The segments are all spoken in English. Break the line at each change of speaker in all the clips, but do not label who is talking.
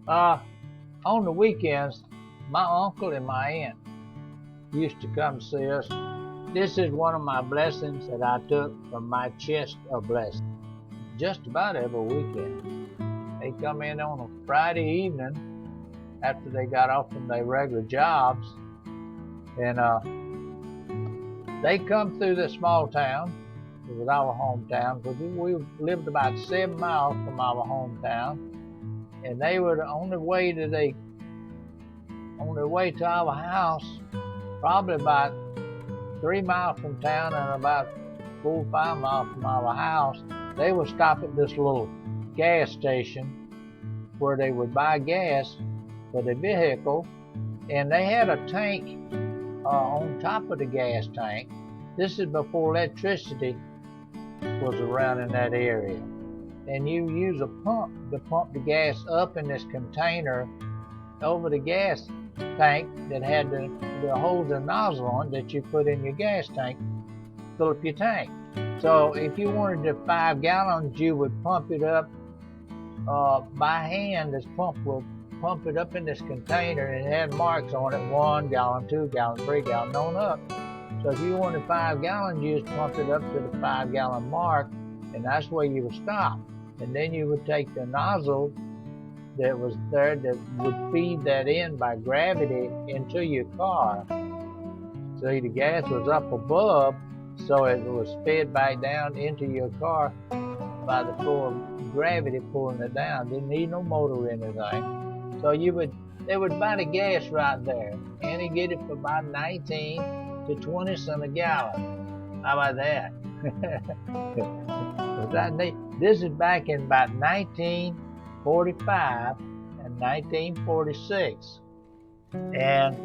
Uh, on the weekends, my uncle and my aunt used to come see us. This is one of my blessings that I took from my chest of blessings. Just about every weekend. They come in on a Friday evening after they got off from their regular jobs, and they come through this small town. It was our hometown, because we lived about 7 miles from our hometown, and they were on their way to our house, probably about 3 miles from town and about 4 or 5 miles from our house. They would stop at this little gas station where they would buy gas for the vehicle, and they had a tank on top of the gas tank. This is before electricity was around in that area, and you use a pump to pump the gas up in this container over the gas tank that had the holes and nozzle on it that you put in your gas tank, fill up your tank. So if you wanted the 5 gallons, you would pump it up by hand. This pump would pump it up in this container, and it had marks on it: 1 gallon, 2 gallon, 3 gallon, on up. So if you wanted 5 gallons, you just pump it up to the 5 gallon mark, and that's where you would stop. And then you would take the nozzle that was there that would feed that in by gravity into your car. So the gas was up above, so it was fed back down into your car by the flow of gravity pulling it down. Didn't need no motor or anything. So they would buy the gas right there, and you get it for about 19 to 20 cents a gallon. How about that? This is back in about 1945 and 1946. And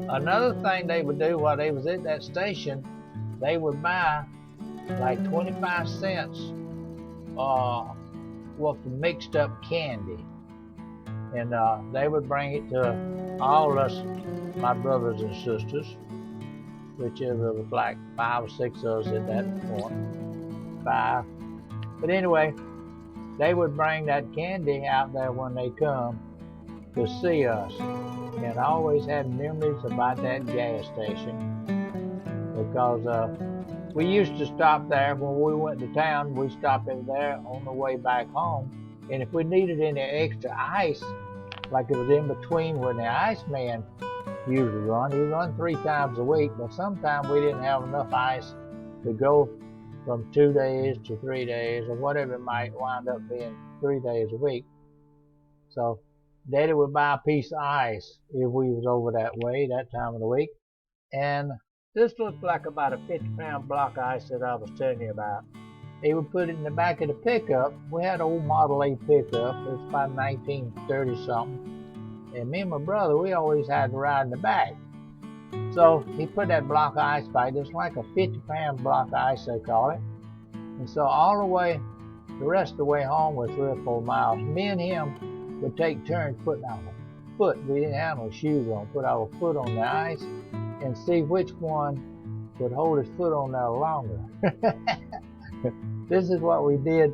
another thing they would do while they was at that station, they would buy like 25 cents worth of mixed up candy. And they would bring it to all us, my brothers and sisters, which there was like 5 or 6 of us at that point. 5. But anyway, they would bring that candy out there when they come to see us. And I always had memories about that gas station, because we used to stop there when we went to town. We stopped in there on the way back home. And if we needed any extra ice, like it was in between when the Iceman usually run, he run 3 times a week, but sometimes we didn't have enough ice to go from 2 days to 3 days, or whatever it might wind up being, 3 days a week. So Daddy would buy a piece of ice if we was over that way that time of the week. And this looked like about a 50-pound block of ice that I was telling you about. He would put it in the back of the pickup. We had an old Model A pickup. It was about 1930 something. And me and my brother, we always had to ride in the back. So he put that block of ice back. It's like a 50-pound block of ice, they call it. And so all the way, the rest of the way home was 3 or 4 miles. Me and him would take turns putting our foot. We didn't have no shoes on. Put our foot on the ice and see which one would hold his foot on there longer. This is what we did,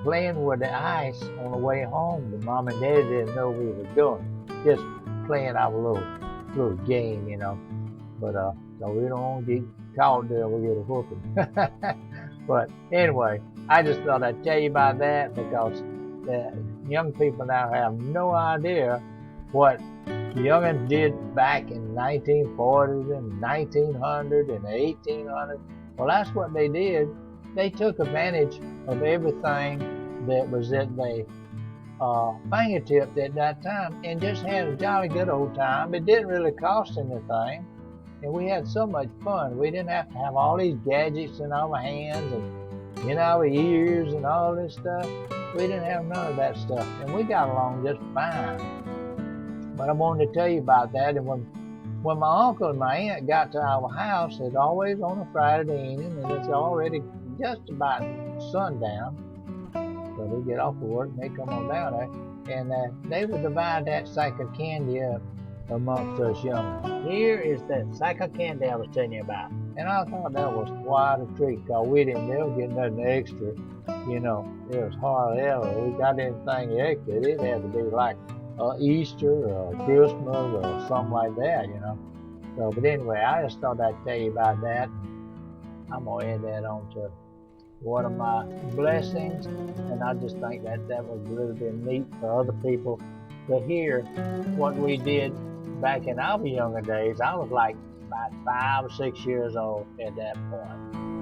playing with the ice on the way home. The mom and daddy didn't know we were doing, just playing our little game, you know. But so we don't want to get caught there, we get a whooping. But anyway, I just thought I'd tell you about that, because the young people now have no idea what the youngins did back in 1940s and 1900 and 1800. Well, that's what they did. They took advantage of everything that was at their fingertips at that time, and just had a jolly good old time. It didn't really cost anything, and we had so much fun. We didn't have to have all these gadgets in our hands and in our ears and all this stuff. We didn't have none of that stuff, and we got along just fine. But I wanted to tell you about that. And when my uncle and my aunt got to our house, it's always on a Friday evening, and it's already just about sundown. So they get off of work and they come on down there, and they would divide that sack of candy up amongst us young. Here is that sack of candy I was telling you about. And I thought that was quite a treat, because we didn't never get nothing extra. You know, it was hardly ever we got anything extra. It had to be like Easter or Christmas or something like that, you know. So, but anyway, I just thought I'd tell you about that. I'm gonna add that on to one of my blessings, and I just think that that would really be neat for other people to hear what we did back in our younger days. I was like about 5 or 6 years old at that point.